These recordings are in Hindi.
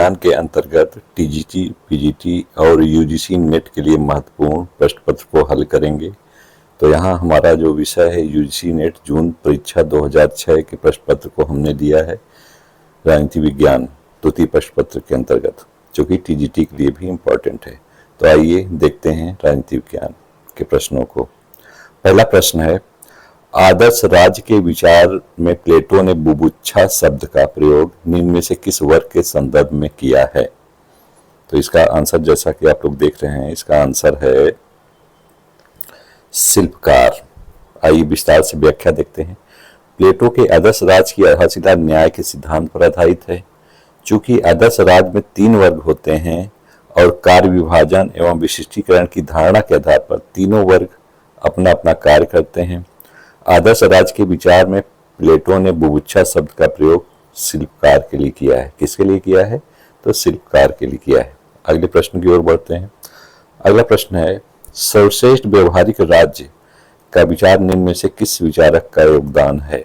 विज्ञान के अंतर्गत टीजीटी, पीजीटी और यूजीसी नेट के लिए महत्वपूर्ण प्रश्न पत्र को हल करेंगे। तो यहाँ हमारा जो विषय है यूजीसी नेट जून परीक्षा 2006 के प्रश्न पत्र को हमने दिया है राजनीति विज्ञान द्वितीय प्रश्न पत्र के अंतर्गत, जो कि टीजीटी के लिए भी इम्पोर्टेंट है। तो आइए देखते हैं राजनीति विज्ञान के प्रश्नों को। पहला प्रश्न है, आदर्श राज्य के विचार में प्लेटो ने बुभुक्षा शब्द का प्रयोग निम्न में से किस वर्ग के संदर्भ में किया है? तो इसका आंसर जैसा कि आप लोग देख रहे हैं, इसका आंसर है शिल्पकार। आइए विस्तार से व्याख्या देखते हैं। प्लेटो के आदर्श राज्य की आधारशिला न्याय के सिद्धांत पर आधारित है। चूंकि आदर्श राज्य में 3 वर्ग होते हैं और कार्य विभाजन एवं विशिष्टीकरण की धारणा के आधार पर तीनों वर्ग अपना अपना कार्य करते हैं, आदर्श राज्य के विचार में प्लेटो ने बुभुक्षा शब्द का प्रयोग शिल्पकार के लिए किया है। किसके लिए किया है? तो शिल्पकार के लिए किया है। अगले प्रश्न की ओर बढ़ते हैं। अगला प्रश्न है, सर्वश्रेष्ठ व्यवहारिक राज्य का विचार निम्न में से किस विचारक का योगदान है?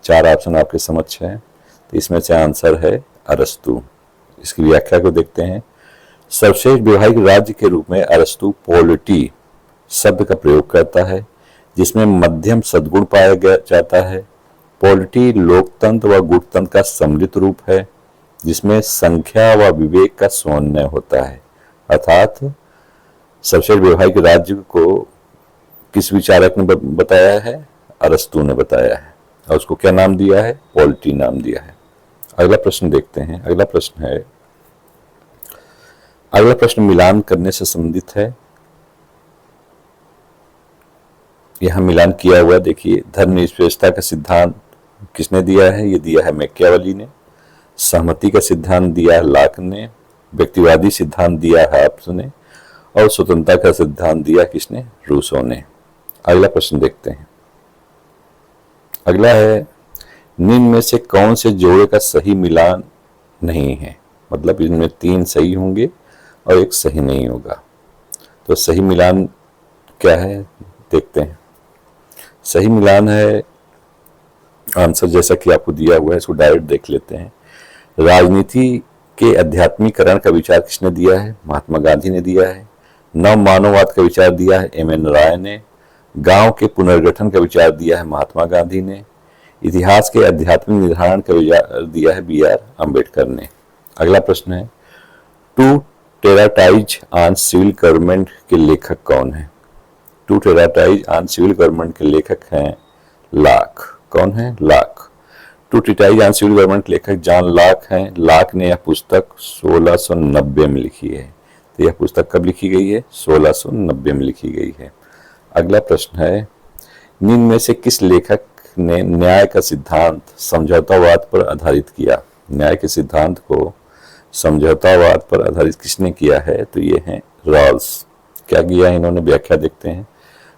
4 ऑप्शन आपके समक्ष है। तो इसमें से आंसर है अरस्तु। इसकी व्याख्या को देखते हैं। सर्वश्रेष्ठ व्यवहारिक राज्य के रूप में अरस्तु पोलिटी शब्द का प्रयोग करता है, जिसमें मध्यम सद्गुण पाया जाता है। पॉलिटी लोकतंत्र व गुटतंत्र का सम्मिलित रूप है, जिसमें संख्या व विवेक का समन्वय होता है। अर्थात सर्वश्रेष्ठ व्यवहारिक राज्य को किस विचारक ने बताया है? अरस्तु ने बताया है, और उसको क्या नाम दिया है? पॉलिटी नाम दिया है। अगला प्रश्न देखते हैं। अगला प्रश्न मिलान करने से संबंधित है। यहाँ मिलान किया हुआ देखिए। धर्मनिरपेक्षता का सिद्धांत किसने दिया है? ये दिया है मैकियावेली ने। सहमति का सिद्धांत दिया है लॉक ने। व्यक्तिवादी सिद्धांत दिया है हॉब्स ने। और स्वतंत्रता का सिद्धांत दिया किसने? रूसो ने। अगला प्रश्न देखते हैं। अगला है, निम्न में से कौन से जोड़े का सही मिलान नहीं है? मतलब इनमें 3 सही होंगे और 1 सही नहीं होगा। तो सही मिलान क्या है देखते हैं। सही मिलान है, आंसर जैसा कि आपको दिया हुआ है, इसको डायरेक्ट देख लेते हैं। राजनीति के अध्यात्मीकरण का विचार किसने दिया है? महात्मा गांधी ने दिया है। नव मानववाद का विचार दिया है एम एन राय ने। गांव के पुनर्गठन का विचार दिया है महात्मा गांधी ने। इतिहास के आध्यात्मिक निर्धारण का विचार दिया है बी आर अम्बेडकर ने। अगला प्रश्न है, two treatise on civil government के लेखक कौन है? Two treatise on civil government के लेखक हैं लॉक। कौन है? Locke. Two treatise on civil government लेखक जॉन लॉक हैं। लॉक ने यह पुस्तक 1690 में लिखी है। तो यह पुस्तक कब लिखी गई है? 1690 में लिखी गई है। अगला प्रश्न है, निम्न में से किस लेखक ने न्याय का सिद्धांत समझौतावाद पर आधारित किया? न्याय के सिद्धांत को समझौतावाद पर आधारित किसने किया है? तो ये है रॉल्स। क्या किया है इन्होंने? व्याख्या देखते हैं।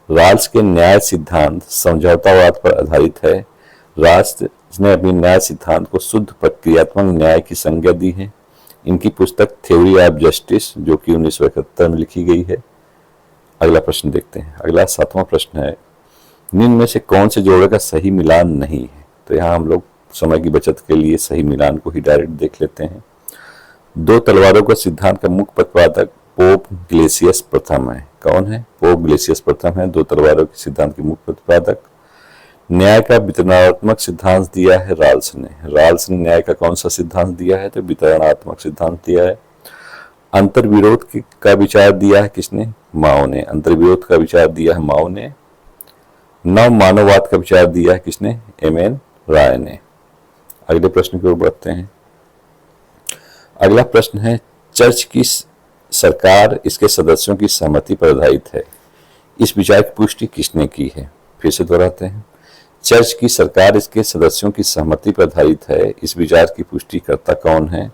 रॉल्स के न्याय सिद्धांत समझौतावाद पर आधारित है। रॉल्स ने अपने न्याय सिद्धांत को शुद्ध प्रक्रियात्मक न्याय की संज्ञा दी है। इनकी पुस्तक थ्योरी ऑफ जस्टिस, जो कि 1971 में लिखी गई है। अगला प्रश्न देखते हैं। अगला 7वां प्रश्न है, निम्न में से कौन से जोड़े का सही मिलान नहीं है? तो यहाँ हम लोग समय की बचत के लिए सही मिलान को ही डायरेक्ट देख लेते हैं। 2 तलवारों का सिद्धांत का मुख्य प्रतिपादक पोप ग्लेसियस प्रथम है। कौन है? पोप ग्लेसियस प्रथम है 2 तलवारों के सिद्धांत के मुख्य प्रतिपादक। न्याय का वितरणात्मक सिद्धांत दिया है रॉल्स ने। रॉल्स ने न्याय का कौन सा सिद्धांत दिया है? तो वितरणात्मक सिद्धांत दिया है। अंतर्विरोध का विचार दिया है किसने? माओ ने। अंतर्विरोध का विचार दिया है माओ ने। नव मानववाद का विचार दिया है किसने? एम एन राय ने। अगले प्रश्न की ओर बढ़ते हैं। अगला प्रश्न है, चर्च की सरकार इसके सदस्यों की सहमति पर आधारित है। इस विचार की पुष्टि किसने की है? फिर से दोहराते हैं। चर्च की सरकार इसके सदस्यों की सहमति पर आधारित है। इस विचार की पुष्टिकर्ता कौन है?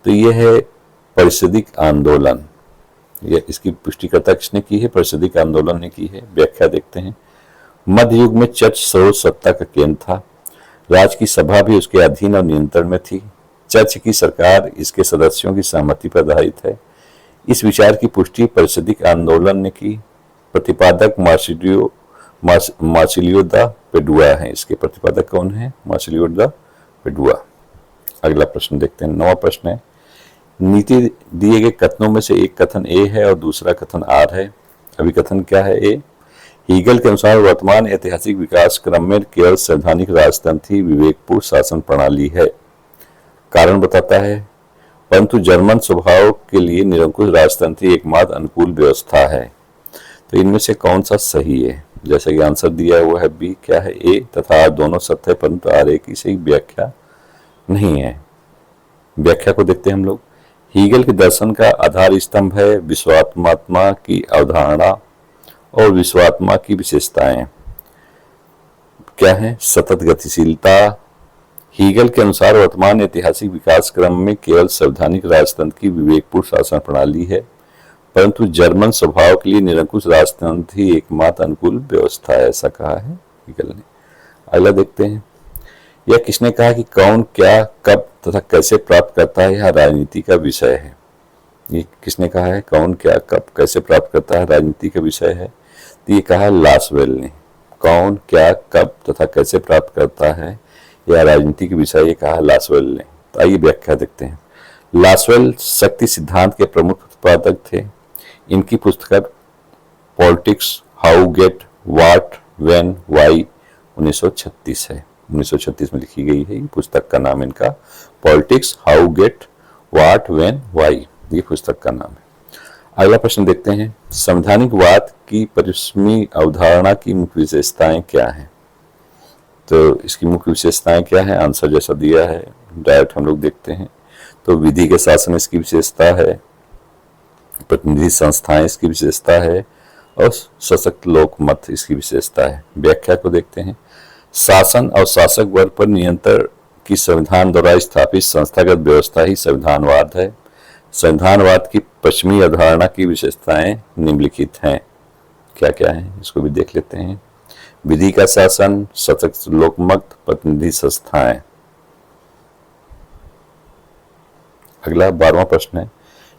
तो यह है परिषदिक आंदोलन। यह इसकी पुष्टिकर्ता किसने की है? परिषदिक आंदोलन ने की है। व्याख्या देखते हैं। मध्य युग में चर्च सर्वोच्च सत्ता का केंद्र था। राज की सभा भी उसके अधीन और नियंत्रण में थी। चर्च की सरकार इसके सदस्यों की सहमति पर आधारित है। इस विचार की पुष्टि परिषदिक आंदोलन ने की। प्रतिपादक मार्सिलियो दा पेडुआ है। इसके प्रतिपादक कौन है? मार्सिलियो दा पेडुआ। अगला प्रश्न देखते हैं। 9वां प्रश्न है, नीति दिए गए कथनों में से एक कथन ए है और दूसरा कथन आर है। अभी कथन क्या है? ए, हीगल के अनुसार वर्तमान ऐतिहासिक विकास क्रम में केवल संवैधानिक राजतंत्र ही विवेकपूर्ण शासन प्रणाली है। कारण बताता है, परंतु जर्मन स्वभाव के लिए निरंकुश राजतंत्र ही एकमात्र अनुकूल व्यवस्था है। तो इनमें से कौन सा सही है? जैसा कि आंसर दिया हुआ है बी, क्या है? ए तथा आर दोनों सत्य है, परंतु आर ए की सही व्याख्या नहीं है। व्याख्या को देखते हैं हम लोग। हीगल के दर्शन का आधार स्तंभ है विश्वात्मात्मा की अवधारणा और विश्वात्मा की विशेषताएं। क्या है? सतत गतिशीलता। हीगल के अनुसार वर्तमान ऐतिहासिक विकास क्रम में केवल संवैधानिक राजतंत्र की विवेकपूर्ण शासन प्रणाली है, परंतु जर्मन स्वभाव के लिए निरंकुश राजतंत्र ही एकमात्र अनुकूल व्यवस्था है, ऐसा कहा है हीगल ने। अगला देखते हैं। यह किसने कहा कि कौन क्या कब तथा कैसे प्राप्त करता है, यह राजनीति का विषय है। ये किसने कहा है? कौन क्या कब कैसे प्राप्त करता है राजनीति का विषय है। तो ये कहा लासवेल ने। कौन क्या कब तथा कैसे प्राप्त करता है यह राजनीति के विषय, ये कहा लासवेल ने। तो आइए व्याख्या देखते हैं। लासवेल शक्ति सिद्धांत के प्रमुख प्रतिपादक थे। इनकी पुस्तक politics how get what when why 1936 है। 1936 में लिखी गई है। ये पुस्तक का नाम इनका politics how get what when why, ये पुस्तक का नाम है। अगला प्रश्न देखते हैं। संवैधानिक वाद की परिश्रमी अवधारणा की मुख्य विशेषताएं क्या हैं? तो इसकी मुख्य विशेषताएं क्या है? आंसर जैसा दिया है डायरेक्ट हम लोग देखते हैं। तो विधि के शासन इसकी विशेषता है, प्रतिनिधि संस्थाएं इसकी विशेषता है और सशक्त लोकमत इसकी विशेषता है। व्याख्या को देखते हैं। शासन और शासक वर्ग पर नियंत्रण की संविधान द्वारा स्थापित संस्थागत व्यवस्था ही संविधानवाद है। संविधानवाद की पश्चिमी अवधारणा की विशेषताएं निम्नलिखित हैं। क्या क्या है इसको भी देख लेते हैं। विधि का शासन, सशक्त लोकमत, प्रतिनिधि संस्थाएं। अगला 12वां प्रश्न है।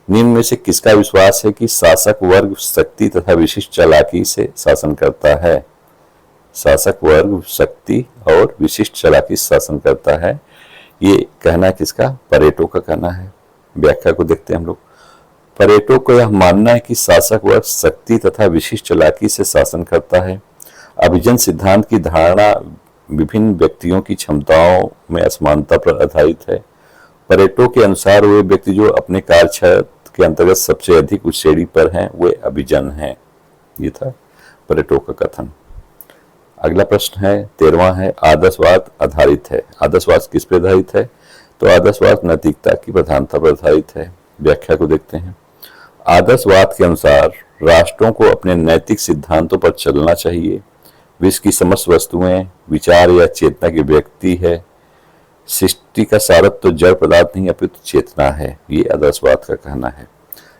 निम्न में से किसका विश्वास है कि शासक वर्ग शक्ति तथा विशिष्ट चालाकी से शासन करता है? शासक वर्ग शक्ति और विशिष्ट चालाकी से शासन करता है, ये कहना किसका? परेटो का कहना है। व्याख्या को देखते हैं हम लोग। परेटो को यह मानना है कि शासक वर्ग शक्ति तथा विशिष्ट चालाकी से शासन करता है। अभिजन सिद्धांत की धारणा विभिन्न व्यक्तियों की क्षमताओं में असमानता पर आधारित है। परेटो के अनुसार वे व्यक्ति जो अपने कार्य क्षेत्र के अंतर्गत सबसे अधिक उच्च श्रेणी पर हैं वे अभिजन हैं। ये था परेटो का कथन। अगला प्रश्न है 13वां है। आदर्शवाद आधारित है। आदर्शवाद किस पर आधारित है? तो आदर्शवाद नैतिकता की प्रधानता पर आधारित है। व्याख्या को देखते हैं। आदर्शवाद के अनुसार राष्ट्रों को अपने नैतिक सिद्धांतों पर चलना चाहिए। विश्व की समस्त वस्तुएं विचार या चेतना की व्यक्ति है। सृष्टि का सारत्व तो जड़ पदार्थ नहीं अपितु चेतना है, ये आदर्शवाद का कहना है।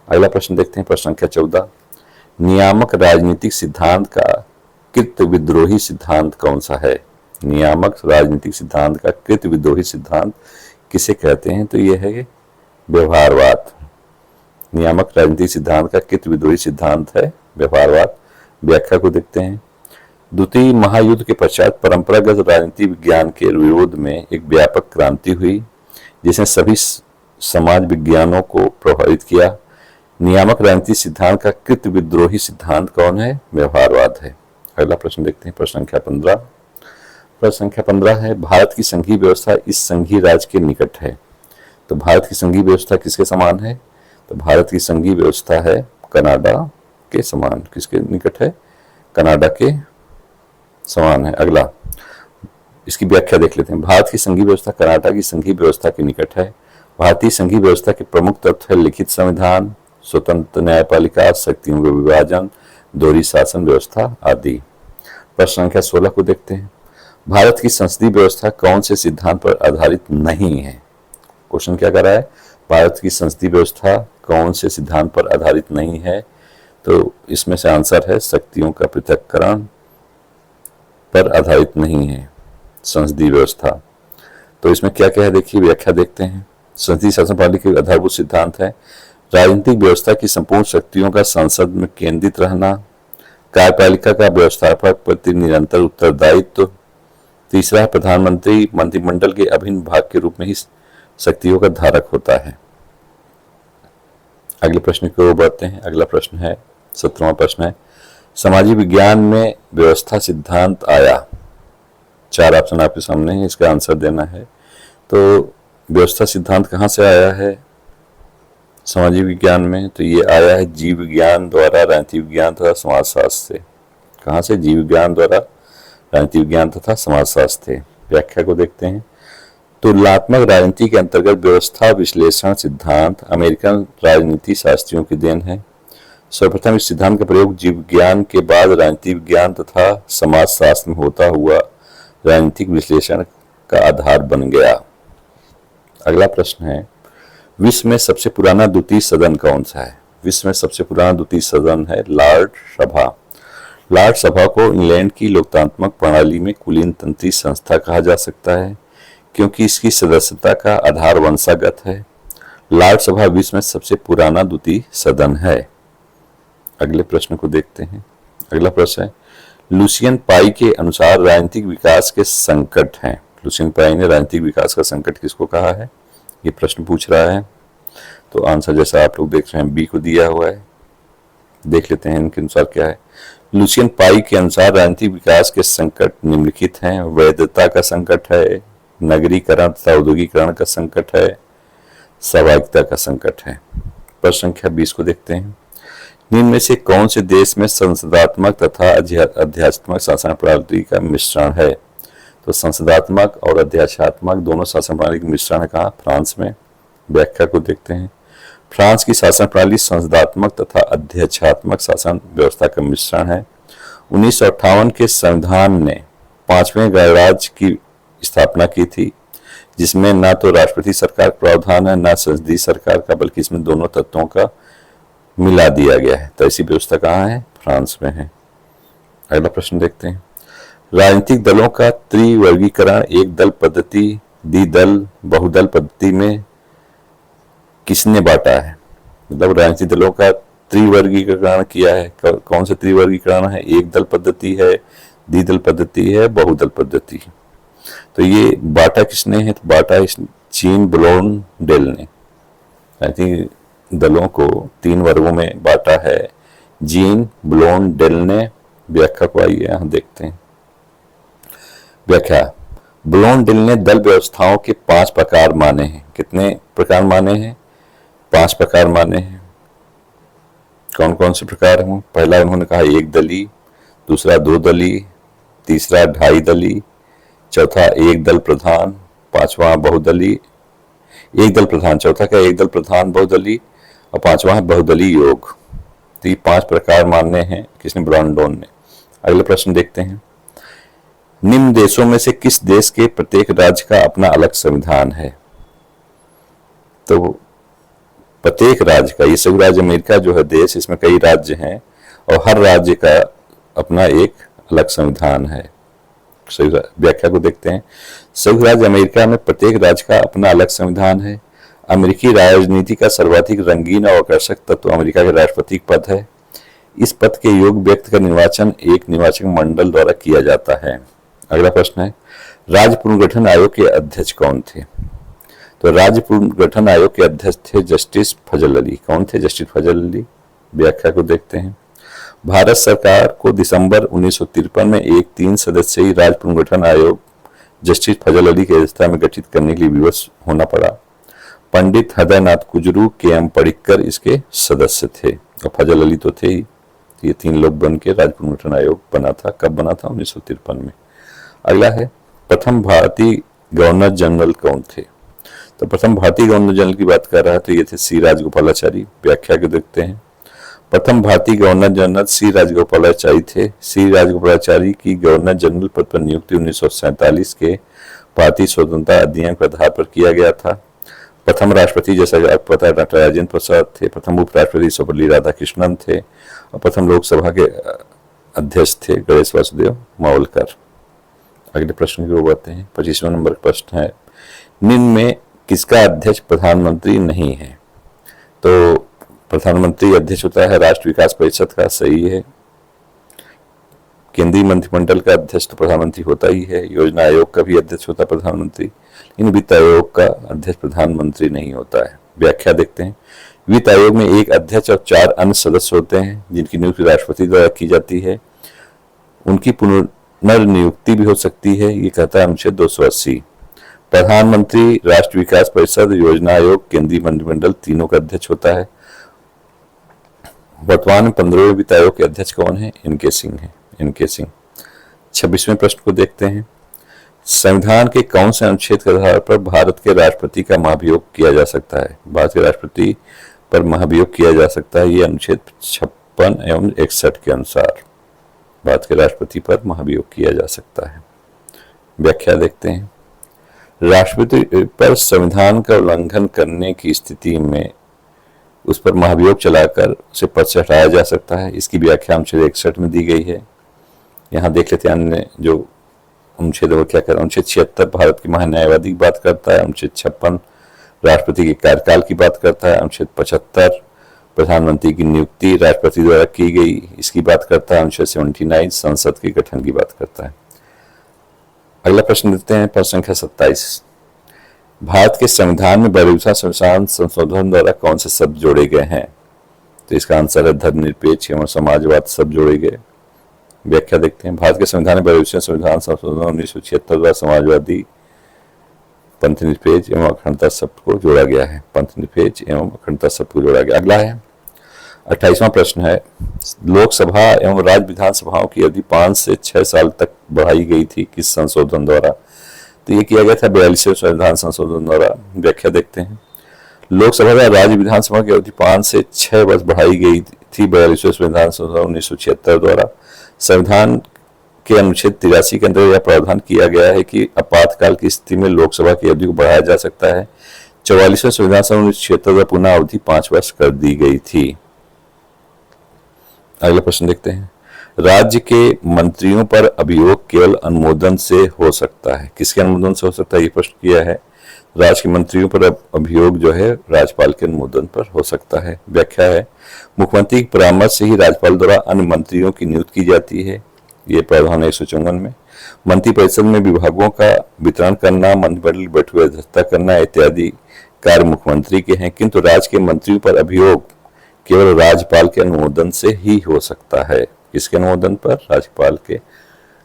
अगला प्रश्न देखते हैं। प्रश्न संख्या 14। नियामक राजनीतिक सिद्धांत का कृत विद्रोही सिद्धांत कौन सा है? नियामक राजनीतिक सिद्धांत का कृत विद्रोही सिद्धांत किसे कहते हैं? तो यह है व्यवहारवाद। नियामक राजनीतिक सिद्धांत का कृत विद्रोही सिद्धांत है व्यवहारवाद। व्याख्या को देखते हैं। द्वितीय महायुद्ध के पश्चात परंपरागत राजनीति विज्ञान के विरोध में एक व्यापक क्रांति हुई जिसने सभी समाज विज्ञानों को प्रभावित किया। नियामक राजनीति सिद्धांत का कृत विद्रोही सिद्धांत कौन है? व्यवहारवाद है। अगला प्रश्न देखते हैं। प्रश्न संख्या 15। प्रश्न संख्या 15 है। भारत की संघीय व्यवस्था इस संघीय राज्य के निकट है। तो भारत की संघीय व्यवस्था किसके समान है? तो भारत की संघीय व्यवस्था है कनाडा के समान। किसके निकट है? कनाडा के समान है। अगला इसकी व्याख्या देख लेते हैं। भारत की संघीय व्यवस्था कनाडा की संघीय व्यवस्था के निकट है। भारतीय संघीय व्यवस्था के प्रमुख तत्व है लिखित संविधान, स्वतंत्र न्यायपालिका, शक्तियों का विभाजन, दोहरी शासन व्यवस्था आदि। प्रश्न संख्या 16 को देखते हैं। भारत की संसदीय व्यवस्था कौन से सिद्धांत पर आधारित नहीं है? क्वेश्चन क्या कर रहा है? भारत की संसदीय व्यवस्था कौन से सिद्धांत पर आधारित नहीं है? तो इसमें से आंसर है शक्तियों का पृथक्करण पर आधारित नहीं है संसदीय व्यवस्था। तो इसमें क्या क्या है देखिए, व्याख्या देखते हैं। संसदीय शासन प्रणाली के आधारभूत सिद्धांत है राजनीतिक व्यवस्था की संपूर्ण शक्तियों का संसद में केंद्रित रहना, कार्यपालिका का व्यवस्थापक प्रति निरंतर उत्तरदायित्व, तीसरा है प्रधानमंत्री मंत्रिमंडल के अभिन्न भाग के रूप में ही शक्तियों का धारक होता है। अगले प्रश्न की ओर बढ़ते हैं। अगला प्रश्न है 17वां प्रश्न है, सामाजिक विज्ञान में व्यवस्था सिद्धांत आया। 4 ऑप्शन आपके सामने है, इसका आंसर देना है। तो व्यवस्था सिद्धांत कहाँ से आया है सामाजिक विज्ञान में? तो ये आया है जीव विज्ञान द्वारा, राजनीति विज्ञान तथा समाजशास्त्र से। कहाँ से? जीव विज्ञान द्वारा, राजनीति विज्ञान तथा समाजशास्त्र से। व्याख्या को देखते हैं। तुलनात्मक राजनीति के अंतर्गत व्यवस्था विश्लेषण सिद्धांत अमेरिकन राजनीति शास्त्रियों की देन है। सर्वप्रथम इस सिद्धांत का प्रयोग जीव विज्ञान के बाद राजनीति विज्ञान तथा समाजशास्त्र में होता हुआ राजनीतिक विश्लेषण का आधार बन गया। अगला प्रश्न है, विश्व में सबसे पुराना द्वितीय सदन कौन सा है? विश्व में सबसे पुराना द्वितीय सदन है लॉर्ड सभा। लॉर्ड सभा को इंग्लैंड की लोकतांत्रिक प्रणाली में कुलीनतंत्री संस्था कहा जा सकता है, क्योंकि इसकी सदस्यता का आधार वंशागत है। लॉर्ड सभा विश्व में सबसे पुराना द्वितीय सदन है। अगले प्रश्न को देखते हैं। अगला प्रश्न है, लुसियन पाई के अनुसार राजनीतिक विकास के संकट हैं। लुसियन पाई ने राजनीतिक विकास का संकट किसको कहा है, ये प्रश्न पूछ रहा है। तो आंसर जैसा आप लोग देख रहे हैं बी को दिया हुआ है। देख लेते हैं इनके अनुसार क्या है। लुसियन पाई के अनुसार राजनीतिक विकास के संकट निम्नलिखित हैं। वैधता का संकट है, नगरीकरण तथा औद्योगिकरण का संकट है, सहभागिता का संकट है। प्रश्न संख्या 20 को देखते हैं। निम्न में से कौन से देश में संसदात्मक तथा अध्यात्मक शासन प्रणाली का मिश्रण है? तो संसदात्मक और अध्यात्मक दोनों शासन प्रणाली का मिश्रण है कहाँ? फ्रांस में। व्याख्या को देखते हैं। फ्रांस की शासन प्रणाली संसदात्मक तथा अध्यात्मक शासन व्यवस्था का मिश्रण है। 1958 के संविधान ने 5वें गणराज्य की स्थापना की थी, जिसमें न तो राष्ट्रपति सरकार का प्रावधान है, न संसदीय सरकार का, बल्कि इसमें दोनों तत्वों का मिला दिया गया है। तो ऐसी व्यवस्था कहाँ है? फ्रांस में है। अगला प्रश्न देखते हैं। राजनीतिक दलों का त्रिवर्गीकरण एक दल पद्धति, द्विदल, बहुदल पद्धति में किसने बांटा है? मतलब राजनीतिक दलों का त्रिवर्गीकरण किया है। कौन सा त्रिवर्गीकरण है? एक दल पद्धति है, द्विदल पद्धति है, बहुदल पद्धति। तो ये बांटा किसने है? तो बांटा जीन ब्लॉन्डेल ने। राजनीतिक दलों को 3 वर्गों में बांटा है जीन ब्लॉन्डेल ने। व्याख्या को आइए यहां देखते हैं। व्याख्या, ब्लॉन्डेल ने दल व्यवस्थाओं के 5 प्रकार माने हैं। कितने प्रकार माने हैं? 5 प्रकार माने हैं। कौन कौन से प्रकार हैं? पहला उन्होंने कहा एक दली, दूसरा 2 दली, तीसरा 2.5 दली, चौथा एक दल प्रधान, पांचवा बहुदली, एक दल प्रधान, चौथा क्या एक दल प्रधान बहुदली, और पांचवा है बहुदलीय योग। तो ये 5 प्रकार मानने हैं किसने? ब्लॉन्डेल ने। अगले प्रश्न देखते हैं। निम्न देशों में से किस देश के प्रत्येक राज्य का अपना अलग संविधान है? तो प्रत्येक राज्य का, ये संयुक्त राज्य अमेरिका जो है देश, इसमें कई राज्य हैं और हर राज्य का अपना एक अलग संविधान है। व्याख्या को देखते हैं। संयुक्त राज्य अमेरिका में प्रत्येक राज्य का अपना अलग संविधान है। अमेरिकी राजनीति का सर्वाधिक रंगीन और आकर्षक तत्व अमेरिका के राष्ट्रपति पद है। इस पद के योग्य व्यक्ति का निर्वाचन एक निर्वाचक मंडल द्वारा किया जाता है। अगला प्रश्न है, राज्य पुनर्गठन आयोग के अध्यक्ष कौन थे? तो राज्य पुनर्गठन आयोग के अध्यक्ष थे जस्टिस फजल अली। कौन थे? जस्टिस फजल अली। व्याख्या को देखते हैं। भारत सरकार को दिसंबर 1953 में एक 3 सदस्यीय राज्य पुनर्गठन आयोग जस्टिस फजल अली की अध्यक्षता में गठित करने के लिए विवश होना पड़ा। पंडित हृदयनाथ कुजरू, के.एम. पडिक्कर इसके सदस्य थे और फजल अली तो थे ही। ये 3 लोग बन के राज्य पुनर्गठन आयोग बना था। कब बना था? 1953 में। अगला है, प्रथम भारतीय गवर्नर जनरल कौन थे? तो प्रथम भारतीय गवर्नर जनरल की बात कर रहा है तो ये थे सी राजगोपालाचारी। व्याख्या को देखते हैं। प्रथम भारतीय गवर्नर जनरल सी राजगोपालाचारी थे। सी राजगोपालाचारी की गवर्नर जनरल पद पर नियुक्ति 1947 के भारतीय स्वतंत्रता अधिनियम के आधार पर किया गया था। प्रथम राष्ट्रपति जैसा आपको पता है डॉक्टर राजेंद्र प्रसाद थे। प्रथम उपराष्ट्रपति सर्वपल्ली राधाकृष्णन थे और प्रथम लोकसभा के अध्यक्ष थे गणेश वासुदेव मावलकर। अगले प्रश्न की ओर बढ़ते हैं। 25वां नंबर का प्रश्न है, निम्न में किसका अध्यक्ष प्रधानमंत्री नहीं है? तो प्रधानमंत्री अध्यक्ष होता है राष्ट्रीय विकास परिषद का। सही है। केंद्रीय मंत्रिमंडल का अध्यक्ष तो प्रधानमंत्री होता ही है। योजना आयोग का भी अध्यक्ष होता है प्रधानमंत्री। इन वित्त आयोग का अध्यक्ष प्रधानमंत्री नहीं होता है। व्याख्या देखते हैं। वित्त आयोग में एक अध्यक्ष और 4 अन्य सदस्य होते हैं जिनकी नियुक्ति राष्ट्रपति द्वारा की जाती है। उनकी पुनर्नियुक्ति भी हो सकती है, ये कहता है अनुच्छेद 280। प्रधानमंत्री, राष्ट्रीय विकास परिषद, योजना आयोग, केंद्रीय मंत्रिमंडल तीनों का अध्यक्ष होता है। वर्तमान में 15वें वित्त आयोग के अध्यक्ष कौन है? एन.के. सिंह है, एन.के. सिंह। 26वें प्रश्न को देखते हैं। संविधान के कौन से अनुच्छेद के आधार पर भारत के राष्ट्रपति का महाभियोग किया जा सकता है? भारत के राष्ट्रपति पर महाभियोग किया जा सकता है, ये अनुच्छेद 56 एवं 61 के अनुसार भारत के राष्ट्रपति पर महाभियोग किया जा सकता है। व्याख्या देखते हैं। राष्ट्रपति पर संविधान का उल्लंघन करने की स्थिति में उस पर महाभियोग चलाकर उसे पद से हटाया जा सकता है। इसकी व्याख्या अनुच्छेद 61 में दी गई है। यहाँ देख लेते हैं अन्य जो अनुच्छेद वो क्या कर। अनुच्छेद 76 भारत के महान्यायवादी की बात करता है। अनुच्छेद 56 राष्ट्रपति के कार्यकाल की बात करता है। अनुच्छेद 75 प्रधानमंत्री की नियुक्ति राष्ट्रपति द्वारा की गई इसकी बात करता है। अनुच्छेद 79 संसद के गठन की बात करता है। अगला प्रश्न देते हैं, प्रश्न संख्या 27। भारत के संविधान में बयालीसवां संविधान संशोधन द्वारा कौन से शब्द जोड़े गए हैं? तो इसका आंसर है धर्मनिरपेक्ष एवं समाजवाद शब्द जोड़े गए। व्याख्या देखते हैं। भारत के संविधान में बयालीसवें संविधान संशोधन 1976 द्वारा समाजवादी, पंथनिरपेक्ष एवं अखंडता शब्द को जोड़ा गया है। पंथनिरपेक्ष एवं अखंडता शब्द को जोड़ा गया। अगला है 28वां प्रश्न है, लोकसभा एवं राज्य विधानसभाओं की अवधि 5 से 6 साल तक बढ़ाई गई थी किस संशोधन द्वारा? तो ये किया गया था 42वें संविधान संशोधन द्वारा। व्याख्या देखते हैं। लोकसभा व राज्य विधानसभा की अवधि 5 से 6 वर्ष बढ़ाई गई थी 42वें संविधान संशोधन 1976 द्वारा। संविधान के अनुच्छेद 83 के अंदर यह प्रावधान किया गया है कि आपातकाल की स्थिति में लोकसभा की अवधि को बढ़ाया जा सकता है। 44वें संविधान संशोधन 1976 द्वारा पुनः अवधि 5 वर्ष कर दी गई थी। अगला प्रश्न देखते हैं। राज्य के मंत्रियों पर अभियोग केवल अनुमोदन से हो सकता है। किसके अनुमोदन से हो सकता है, ये प्रश्न किया है। राज्य के मंत्रियों पर अभियोग जो है राज्यपाल के अनुमोदन पर हो सकता है। व्याख्या है, मुख्यमंत्री के परामर्श से ही राज्यपाल द्वारा अन्य मंत्रियों की नियुक्ति की जाती है। ये प्रावधान है 154 में। मंत्रिपरिषद में विभागों का वितरण करना, मंत्रिमंडल बैठक की अध्यक्षता करना इत्यादि कार्य मुख्यमंत्री के हैं, किंतु राज्य के मंत्रियों पर अभियोग केवल राज्यपाल के अनुमोदन से ही हो सकता है। किसके अनुमोदन पर? राज्यपाल के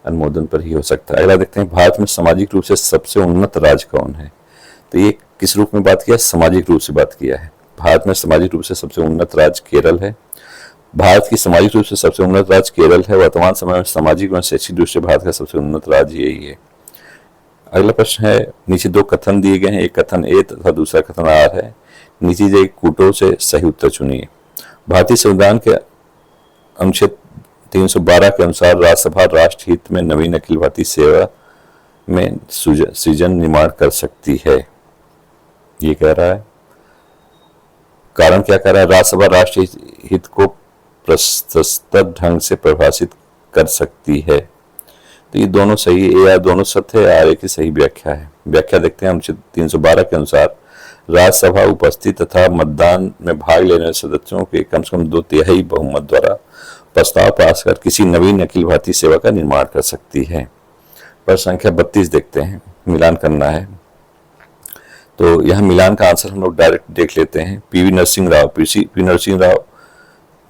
अनुमोदन पर ही हो सकता है। अगला देखते हैं, भारत में सामाजिक रूप से सबसे उन्नत राज्य कौन है? तो ये किस रूप में बात किया? सामाजिक रूप से बात किया है। भारत में सामाजिक रूप से सबसे उन्नत राज्य केरल है। भारत की सामाजिक रूप से सबसे उन्नत राज्य केरल है। वर्तमान समय में सामाजिक व शैक्षिक रूप से भारत का सबसे उन्नत राज्य यही है। अगला प्रश्न है, नीचे 2 कथन दिए गए हैं, एक कथन ए तथा दूसरा कथन आर है। नीचे दिए कूटों से सही उत्तर चुनिए। भारतीय संविधान के अनुच्छेद 312 के अनुसार राज्यसभा राष्ट्र हित में नवीन अखिल भारतीय सेवा में सृजन निर्माण कर सकती है, ये कह रहा है। कारण क्या कह रहा है? राज्यसभा राष्ट्र हित को प्रशस्त ढंग से परिभाषित कर सकती है। तो ये दोनों सही है, या दोनों सत्य है, आर की सही व्याख्या है। व्याख्या देखते हैं। अनुच्छेद 312 के अनुसार राज्यसभा उपस्थित तथा मतदान में भाग लेने वाले सदस्यों के कम से कम 2/3 बहुमत द्वारा प्रस्ताव पास कर किसी नवीन अखिल भारतीय सेवा का निर्माण कर सकती है। प्रश्न संख्या 32 देखते हैं, मिलान करना है। तो यहाँ मिलान का आंसर हम लोग डायरेक्ट देख लेते हैं। पीवी नरसिंह राव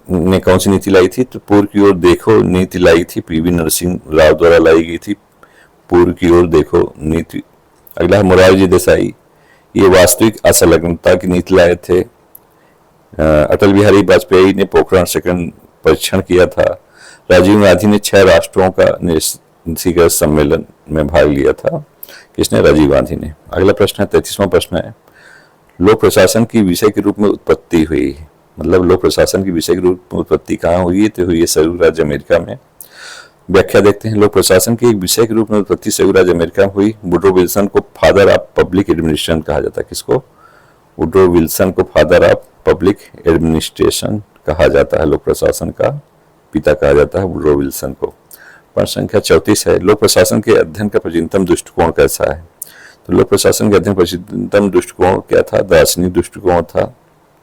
ने कौन सी नीति लाई थी? तो पूर्व की ओर देखो नीति लाई थी, पीवी नरसिंह राव द्वारा लाई गई थी, पूर्व की ओर देखो नीति। अगला है मोरारजी देसाई, ये वास्तविक असंलग्नता की नीति लाए थे। अटल बिहारी वाजपेयी ने पोखरण सेकंड परीक्षण किया था। राजीव गांधी ने 6 राष्ट्रों का शिखर सम्मेलन में भाग लिया था। किसने? राजीव गांधी ने। अगला प्रश्न है 33वां प्रश्न है, लोक प्रशासन की विषय के रूप में उत्पत्ति हुई, मतलब लोक प्रशासन की विषय के रूप में उत्पत्ति कहाँ हुई है? तो हुई है संयुक्त राज्य अमेरिका में। व्याख्या देखते हैं। लोक प्रशासन के एक विषय के रूप में उत्पत्ति संयुक्त राज्य अमेरिका में हुई। वुडरो विल्सन को फादर ऑफ पब्लिक एडमिनिस्ट्रेशन कहा जाता है। किसको? वुडरो विल्सन को फादर ऑफ पब्लिक एडमिनिस्ट्रेशन कहा जाता है। लोक प्रशासन का पिता कहा जाता है वुडरो विल्सन को। प्रश्न संख्या 34 है, लोक प्रशासन के अध्ययन का प्राचीनतम दृष्टिकोण कैसा है? तो लोक प्रशासन के अध्ययन प्राचीनतम दृष्टिकोण क्या था? दार्शनिक दृष्टिकोण था।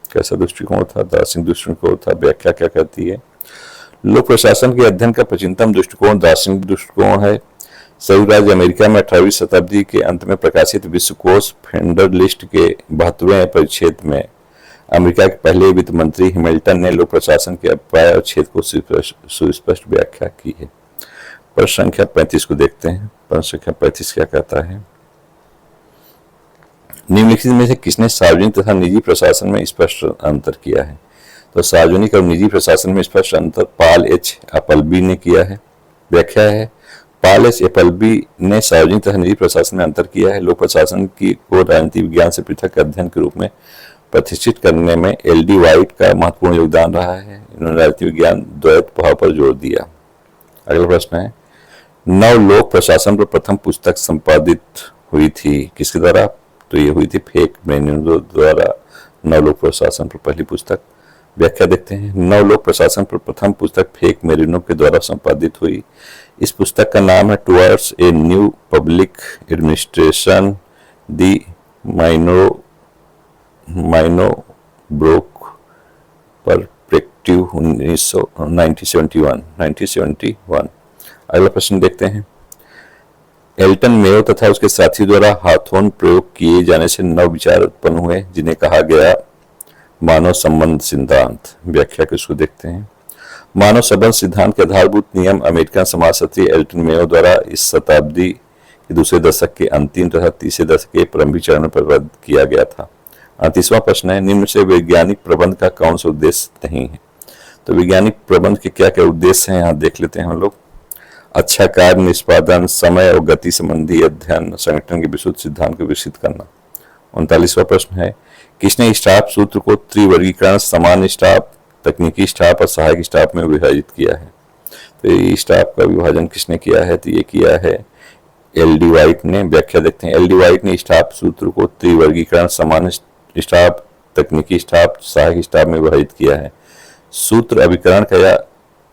कैसा दृष्टिकोण था? दार्शनिक दृष्टिकोण था। व्याख्या क्या कहती है? लोक प्रशासन के अध्ययन का प्राचीनतम दृष्टिकोण दार्शनिक दृष्टिकोण है। संयुक्त राज्य अमेरिका में 18वीं शताब्दी के अंत में प्रकाशित विश्वकोश फेडरल लिस्ट के 72वें परिच्छेद में अमेरिका के पहले वित्त मंत्री हैमिल्टन ने लोक प्रशासन के अभिप्राय और क्षेत्र को सुस्पष्ट व्याख्या की है। प्रश्न संख्या 35 को देखते हैं। प्रश्न संख्या 35 क्या कहता है? निम्नलिखित में से किसने सार्वजनिक तथा निजी प्रशासन में स्पष्ट अंतर किया है? तो सार्वजनिक और निजी प्रशासन में स्पष्ट अंतर पॉल एच एपलबी ने किया है। व्याख्या है, पॉल एच एपलबी ने सार्वजनिक तथा निजी प्रशासन में अंतर किया है। लोक प्रशासन की को राजनीति विज्ञान से पृथक अध्ययन के रूप में प्रतिष्ठित करने में एल.डी. वाइट का महत्वपूर्ण योगदान रहा है। इन्होंने राजनीति विज्ञान द्वैत भाव पर जोर दिया। अगला प्रश्न है, नव लोक प्रशासन पर प्रथम पुस्तक संपादित हुई थी किसके द्वारा? तो ये हुई थी फेक मेन्यूनो द्वारा नव लोक प्रशासन पर पहली पुस्तक। व्याख्या देखते हैं। नव लोक प्रशासन पर प्रथम पुस्तक फेक मेरिनो के द्वारा संपादित हुई। इस पुस्तक का नाम है towards a new public administration the Minnowbrook perspective 1971। अगला प्रश्न देखते हैं। एल्टन मेयो तथा उसके साथियों द्वारा हाथोन प्रयोग किए जाने से नव विचार उत्पन्न हुए जिन्हें कहा गया मानव संबंध सिद्धांत। व्याख्या किसको देखते हैं। मानव संबंध सिद्धांत के आधारभूत नियम अमेरिकन समाजशास्त्री एल्टन मेयो द्वारा इस शताब्दी के दूसरे दशक के अंतिम तथा तीसरे दशक के प्रारंभिक चरण में प्रबंध किया गया था। 38वां प्रश्न है, निम्न से वैज्ञानिक प्रबंध का कौन सा उद्देश्य नहीं है? तो वैज्ञानिक प्रबंध के क्या क्या उद्देश्य हैं यहाँ देख लेते हैं हम लोग। अच्छा कार्य निष्पादन, समय और गति संबंधी अध्ययन, संगठन के विशुद्ध सिद्धांत को विकसित करना। 39वां प्रश्न है, किसने स्टाफ सूत्र को त्रिवर्गीकरण, सामान्य स्टाफ, तकनीकी स्टाफ और सहायक स्टाफ में विभाजित किया है? तो ये स्टाफ का विभाजन किसने किया है? तो ये किया है एल.डी. वाइट ने। व्याख्या देखते हैं। एल.डी. वाइट ने स्टाफ सूत्र को त्रिवर्गीकरण, सामान्य स्टाफ, तकनीकी स्टाफ, सहायक स्टाफ में विभाजित किया है। सूत्र अभिकरण का या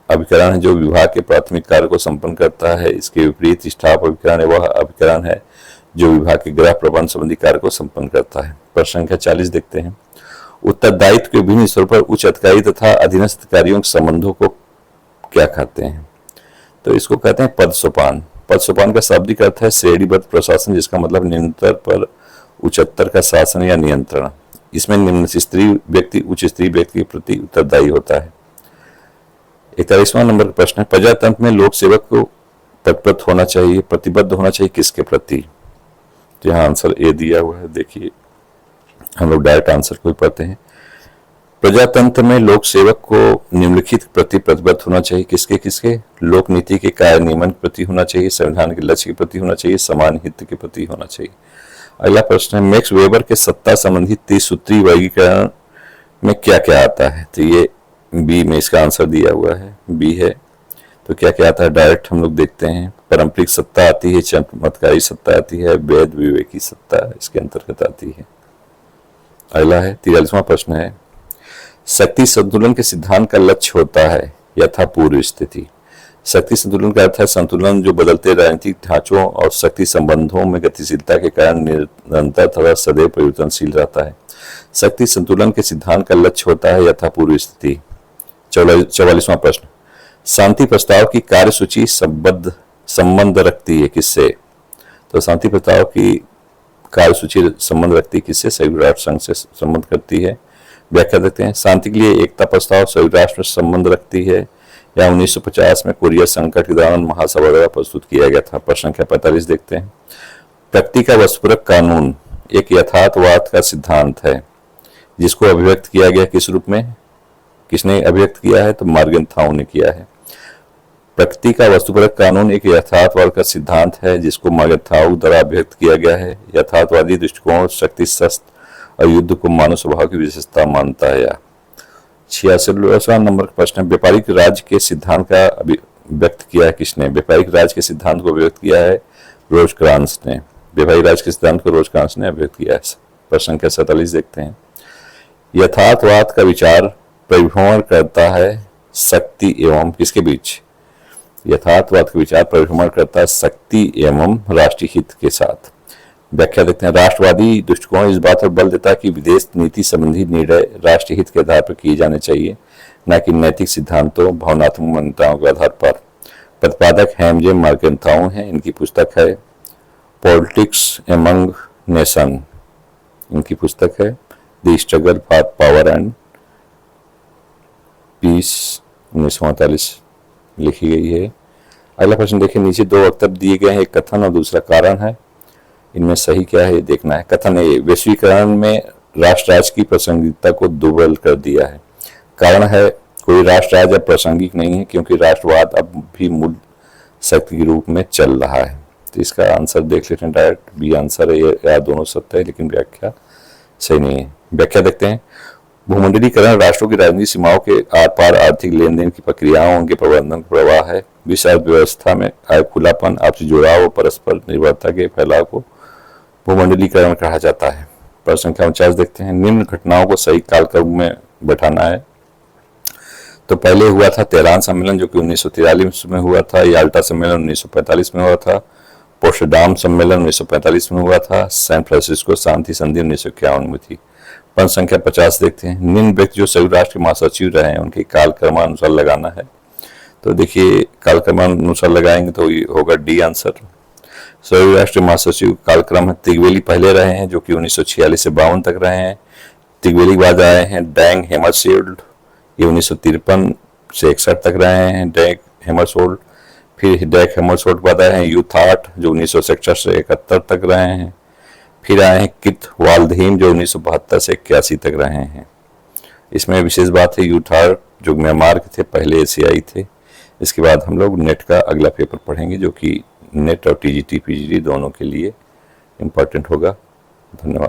अभिकरण है जो विभाग के प्राथमिक कार्य को संपन्न करता है। इसके विपरीत स्टाफ अभिकरण वह अभिकरण है जो विभाग के गृह प्रबंध संबंधी कार्य को संपन्न करता है। प्रश्न संख्या 40 देखते हैं। उत्तरदायित्व के विभिन्न स्तरों पर उच्च अधिकारी तथा अधीनस्थ अधिकारियों के संबंधों को क्या कहते हैं? तो इसको कहते हैं पद सोपान। पद सोपान का शाब्दिक अर्थ है श्रेणीबद्ध प्रशासन, जिसका मतलब निम्नतर पर उच्चतर का शासन या नियंत्रण। इसमें निम्न स्तरीय व्यक्ति उच्च स्तरीय व्यक्ति के प्रति उत्तरदायी होता है। 41वां नंबर का प्रश्न है, प्रजातंत्र में लोक सेवक को तत्पर होना चाहिए, प्रतिबद्ध होना चाहिए किसके प्रति? तो यहाँ आंसर ए दिया हुआ है। देखिए हम लोग डायरेक्ट आंसर को पढ़ते हैं। प्रजातंत्र में लोक सेवक को निम्नलिखित प्रति प्रतिबद्ध होना चाहिए किसके किसके? लोक नीति के कार्य नियमन के प्रति होना चाहिए, संविधान के लक्ष्य के प्रति होना चाहिए, समान हित के प्रति होना चाहिए। अगला प्रश्न है, मैक्स वेबर के सत्ता संबंधी 30 सूत्री वर्गीकरण में क्या क्या आता है? तो ये बी में इसका आंसर दिया हुआ है, बी है। तो क्या क्या आता है डायरेक्ट हम लोग देखते हैं। पारंपरिक सत्ता आती है, चमत्कारी सत्ता आती है, वैध विवेकी सत्ता इसके अंतर्गत आती है। अगला है 43वां प्रश्न है, शक्ति संतुलन के सिद्धांत का लक्ष्य होता है यथापूर्व स्थिति। शक्ति संतुलन का अर्थ है संतुलन जो बदलते राजनीतिक ढांचों और शक्ति संबंधों में गतिशीलता के कारण निरंतर तथा सदैव परिवर्तनशील रहता है। शक्ति संतुलन के सिद्धांत का लक्ष्य होता है यथापूर्व स्थिति। 44वां प्रश्न, शांति प्रस्ताव की कार्यसूची संबंध रखती है किससे? तो शांति प्रस्ताव की कार्यसूची संबंध रखती है किससे? संयुक्त राष्ट्र संघ से संबंध करती है। व्याख्या देते हैं। शांति के लिए एकता प्रस्ताव संयुक्त राष्ट्र से संबंध रखती है या 1950 में कोरिया संकट के दौरान महासभा द्वारा प्रस्तुत किया गया था। प्रश्न संख्या 45 देखते हैं। प्रकृति का वस्तुपरक कानून एक यथार्थवाद का सिद्धांत है जिसको अभिव्यक्त किया गया किस रूप में? किसने अभिव्यक्त किया है? तो मार्गन थाउ ने किया है। प्रकृति का वस्तुपरक कानून एक यथार्थवाद का सिद्धांत है जिसको मार्गन थाउ द्वारा अभिव्यक्त किया गया है। यथार्थवादी दृष्टिकोण शक्ति, शस्त्र और युद्ध को मानव स्वभाव की विशेषता मानता है। 86वां नंबर का प्रश्न है, व्यापारिक राज्य के सिद्धांत का व्यक्त किया है किसने? व्यापारिक राज्य के सिद्धांत को व्यक्त किया है रोजक्रांस ने। व्यापारिक राज्य के सिद्धांत को रोजक्रांस ने व्यक्त किया है। प्रश्न संख्या 47 देखते हैं। यथार्थवाद का विचार परिभ्रमण करता है शक्ति एवं किसके बीच? यथार्थवाद का विचार परिभ्रमण करता है शक्ति एवं राष्ट्रीय हित के साथ। व्याख्या देखते हैं। राष्ट्रवादी दृष्टिकोण इस बात पर बल देता है कि विदेश नीति संबंधी निर्णय राष्ट्रीय हित के आधार पर किए जाने चाहिए, न कि नैतिक सिद्धांतों, भावनात्मक मान्यताओं के आधार पर। प्रतिपादक हेमजे मार्केंथाउ हैं, इनकी पुस्तक है पॉलिटिक्स एमंग नेशन, इनकी पुस्तक है the struggle for power and peace 1948 लिखी गई है। अगला प्रश्न देखिए, नीचे दो वक्तव्य दिए गए हैं, एक कथन और दूसरा कारण है, इनमें सही क्या है ये देखना है। कथन है, वैश्वीकरण में राष्ट्र राज्य की प्रासंगिकता को दुर्बल कर दिया है। कारण है, कोई राष्ट्र राज्य अब प्रासंगिक नहीं है क्योंकि राष्ट्रवाद अब भी मूल शक्ति के रूप में चल रहा है। तो इसका आंसर देख लेते हैं, डायरेक्ट बी आंसर है, या दोनों सत्य है लेकिन व्याख्या सही नहीं है। व्याख्या देखते हैं, भूमंडलीकरण राष्ट्रों की राजनीतिक सीमाओं के आर पार आर्थिक लेन देन की प्रक्रियाओं, उनके प्रबंधन का प्रवाह है। विश्व अर्थव्यवस्था में आय खुलापन, आपसी जुड़ाव और परस्पर निर्भरता के फैलाव को भूमंडलीकरण कहा जाता है। प्रश्न संख्या 49 देखते हैं, निम्न घटनाओं को सही कालक्रम में बैठाना है। तो पहले हुआ था तेहरान सम्मेलन जो कि 1943 में हुआ था, याल्टा सम्मेलन 1945 में हुआ था, पोट्सडाम सम्मेलन 1945 में हुआ था, सैन फ्रांसिस्को शांति संधि 1951 में थी। प्रश्न संख्या 50 देखते हैं, निम्न व्यक्ति जो संयुक्त राष्ट्र के महासचिव रहे हैं उनके कालक्रमानुसार लगाना है। तो देखिए कालक्रमानुसार लगाएंगे तो ये होगा डी आंसर। संयुक्त राष्ट्र महासचिव कालक्रम है, तिगवेली पहले रहे हैं जो कि 1946 से 52 तक रहे हैं। तिगवेली के बाद आए हैं डैंग हैमरशोल्ड, ये 1953 से 61 तक रहे हैं डैंग हैमरशोल्ड। फिर डैंग हैमरशोल्ड के बाद आए हैं यूथार्ट जो 1961 से 71 तक रहे हैं। फिर आए हैं किथ वाल्डहीम जो 1972 से 81 तक रहे हैं। इसमें विशेष बात है यूथार्ट जो म्यांमार के थे, पहले एशियाई थे। इसके बाद हम लोग नेट का अगला पेपर पढ़ेंगे जो कि नेट और टीजीटी पीजीटी दोनों के लिए इम्पोर्टेंट होगा। धन्यवाद।